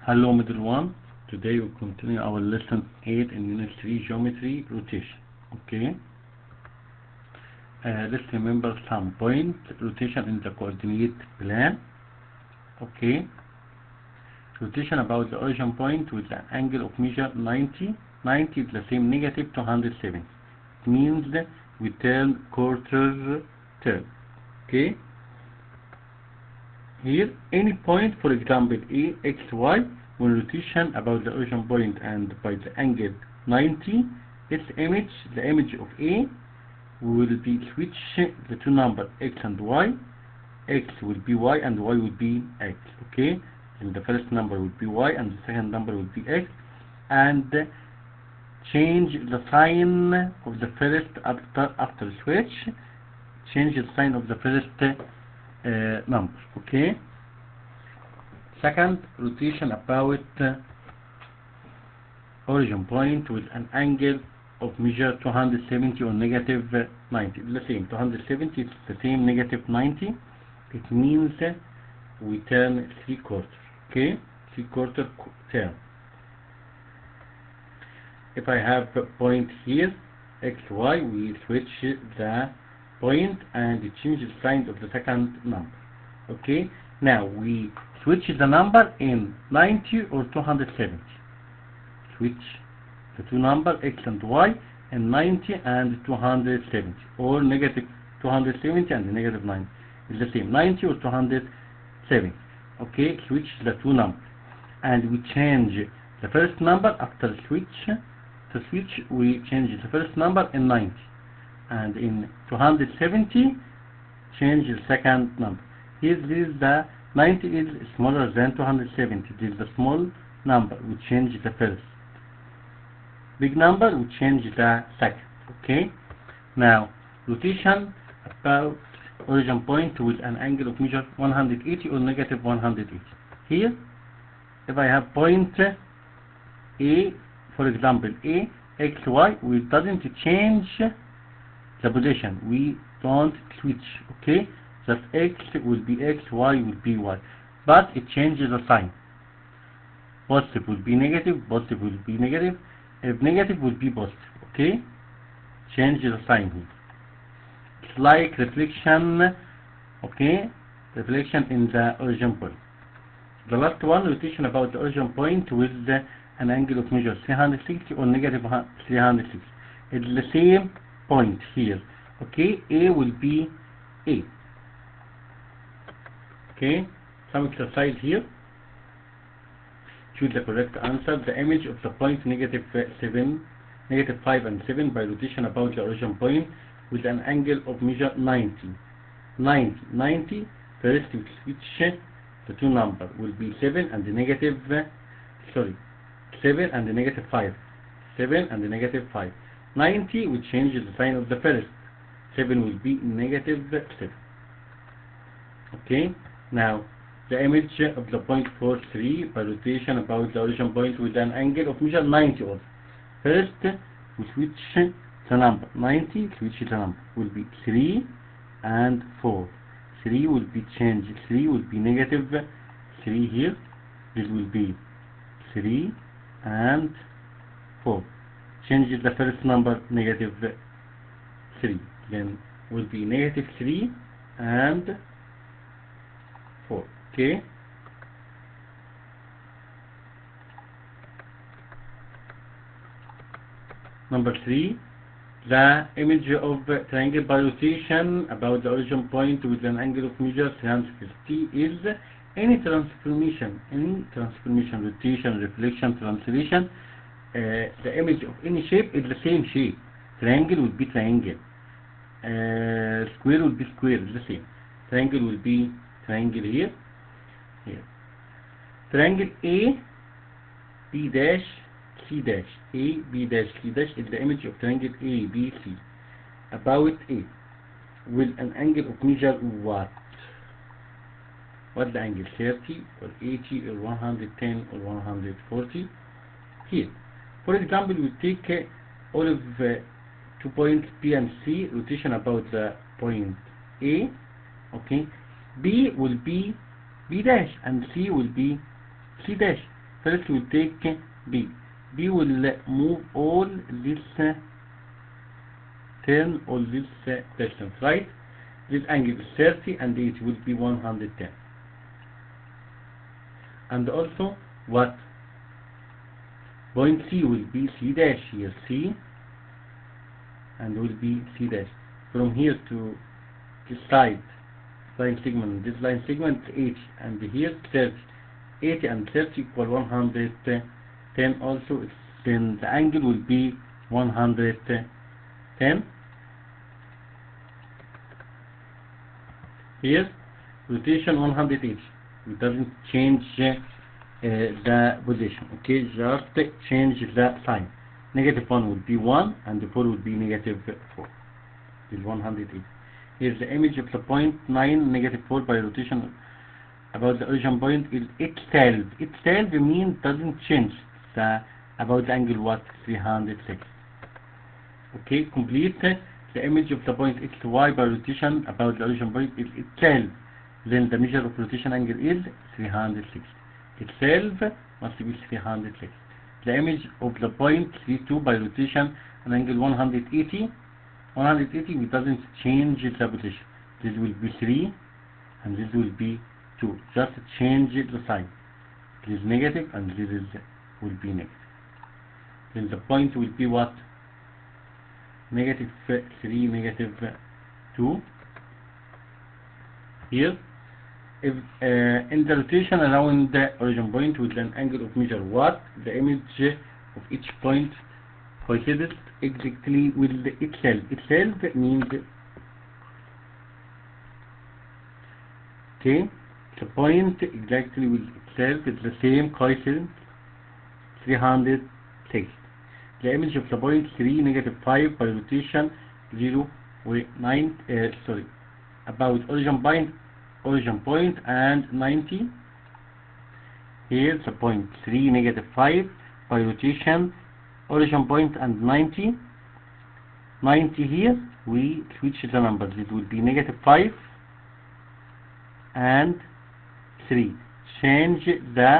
Hello middle one. Today we continue our lesson 8 in unit 3 geometry rotation. Okay. Let's remember some point rotation in the coordinate plan. Okay. Rotation about the origin point with an angle of measure 90. 90 is the same negative 270. It means we turn quarter turn. Okay. Here any point, for example A, X, Y, when rotation about the origin point and by the angle 90, its image, the image of A will be switch the two numbers X and Y. X will be Y and Y will be X. Okay, and the first number will be Y and the second number will be X, and change the sign of the first after switch. Change the sign of the first number. Okay. Second, rotation about origin point with an angle of measure 270 or negative 90. The same 270 is the same negative 90. It means we turn 3/4. Okay, 3/4 turn. If I have a point here X, Y, we switch the point and change the sign of the second number. Okay, now we switch the number in 90 or 270. Switch the two numbers X and Y in 90 and 270, or negative 270 and negative 90 is the same, 90 or 270. Okay, switch the two numbers and we change the first number after switch. To switch we change the first number in 90, and in 270 change the second number. Here this is the 90 is smaller than 270. This is the small number, we change the first. Big number, we change the second. Okay. Now rotation about origin point with an angle of measure 180 or negative 180. Here, if I have point A, for example A, X, Y, we doesn't change the position. We don't switch. Okay. That X will be X, Y will be Y, but it changes the sign. Positive will be negative, positive will be negative. If negative will be positive. Okay, change the sign here. It's like reflection. Okay, reflection in the origin point. The last one, rotation about the origin point with an angle of measure 360 or negative 360. It's the same point here. Okay, A will be A. Okay, some exercise here. Choose the correct answer. The image of the point negative 5 and 7 by rotation about the origin point with an angle of measure 90. 90. First we switch the two numbers will be 7 and the negative 7 and the negative 5. 7 and the negative 5. 90 we change the sign of the first. 7 will be negative 7. Okay. Now, the image of the point 4, 3 by rotation about the origin point with an angle of measure 90 also. First, we switch the number 90, switch the number will be 3 and 4. 3 will be changed, 3 will be negative 3 here. This will be 3 and 4. Change the first number negative 3. Then will be negative 3 and 4. Okay. Number 3, the image of triangle by rotation about the origin point with an angle of measure 360 is any transformation, rotation, reflection, translation. The image of any shape is the same shape. Triangle will be triangle. Square will be square. It's the same. Triangle will be triangle here. Triangle A, B dash, C dash. A, B dash, C dash is the image of triangle A, B, C. About A, with an angle of measure what? What the angle? 30 or 80 or 110 or 140? Here. For example, we take all of 2 points B and C, rotation about the point A. Okay. B will be B dash and C will be C dash. first we take B. B will move all this turn all this distance, right? This angle is 30 and it will be 110. And also what? Point C will be C dash here, C, and will be C dash. From here to this side, line segment, this line segment 80, and here 30. 80 and 30 equal 110 also, then the angle will be 110. Here, rotation 180. It doesn't change the position, okay? Just change the sign. -1 will be 1 and the 4 will be -4. This is 180. Here's the image of the point 9, -4 by rotation about the origin point is itself. Itself means doesn't change the about the angle what 360. Okay, complete the image of the point XY by rotation about the origin point is itself. Then the measure of rotation angle is 360. Itself must be 360. The image of the point 32 by rotation an angle 180. 180 it doesn't change the position. This will be 3 and this will be 2. Just change the sign. This is negative and this will be negative. Then the point will be what? -3, -2. Here, if in the rotation around the origin point with an angle of measure what, the image of each point coincides exactly with itself. Itself means okay, the point exactly with itself is the same coincidence 360. The image of the point 3, -5 by rotation 0, 9, about origin point and 90. Here the point 3, -5 by rotation origin point and 90. 90 here we switch the numbers. It will be -5 and 3. Change the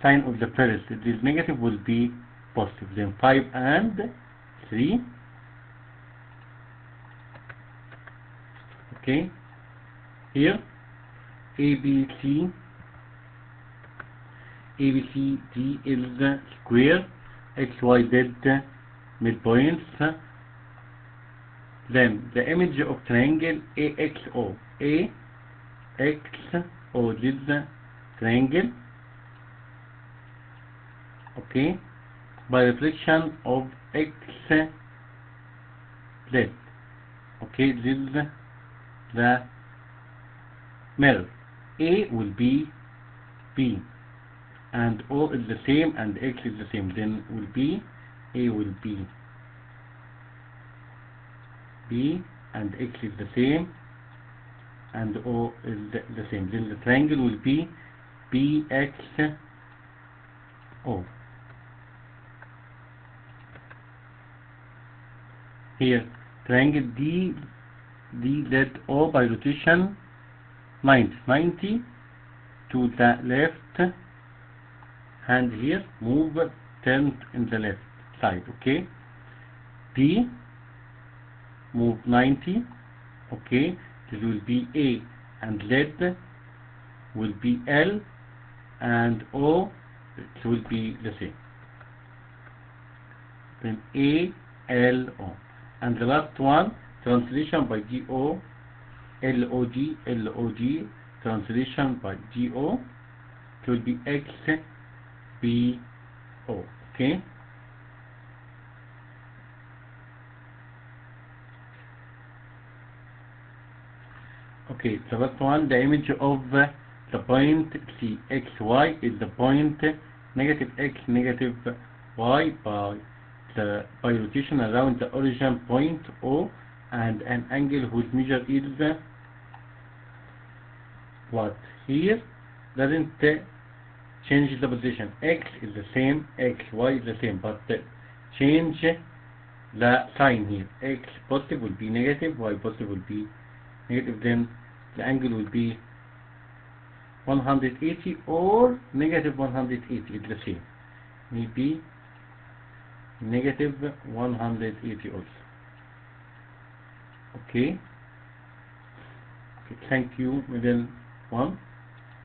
sign of the first. This negative will be positive. Then 5 and 3. Okay. Here ABC D is the square, XYZ midpoints. Then the image of triangle AXO. AXO, this is the triangle. Okay, by reflection of XZ. Okay, this is the mirror. A will be B and O is the same and X is the same. Then will be A will be B and X is the same and O is the same. Then the triangle will be BXO. Here triangle DZO by rotation 90 to the left hand. Here move, turn in the left side. Okay, D move 90. Okay, this will be A and Z will be L and O, it will be the same. Then A, L, O. And the last one, translation by GO, LOG, translation by GO, it will be XBO. Okay? Okay, the first one, the image of the point C, XY is the point -X, -Y by rotation around the origin point O and an angle whose measure is what? Here doesn't change the position. X is the same, XY is the same, but change the sign here. X positive will be negative, Y positive will be negative, then the angle will be 180 or negative 180, it's the same. Maybe negative 180 also. Okay. Okay, thank you, middle one.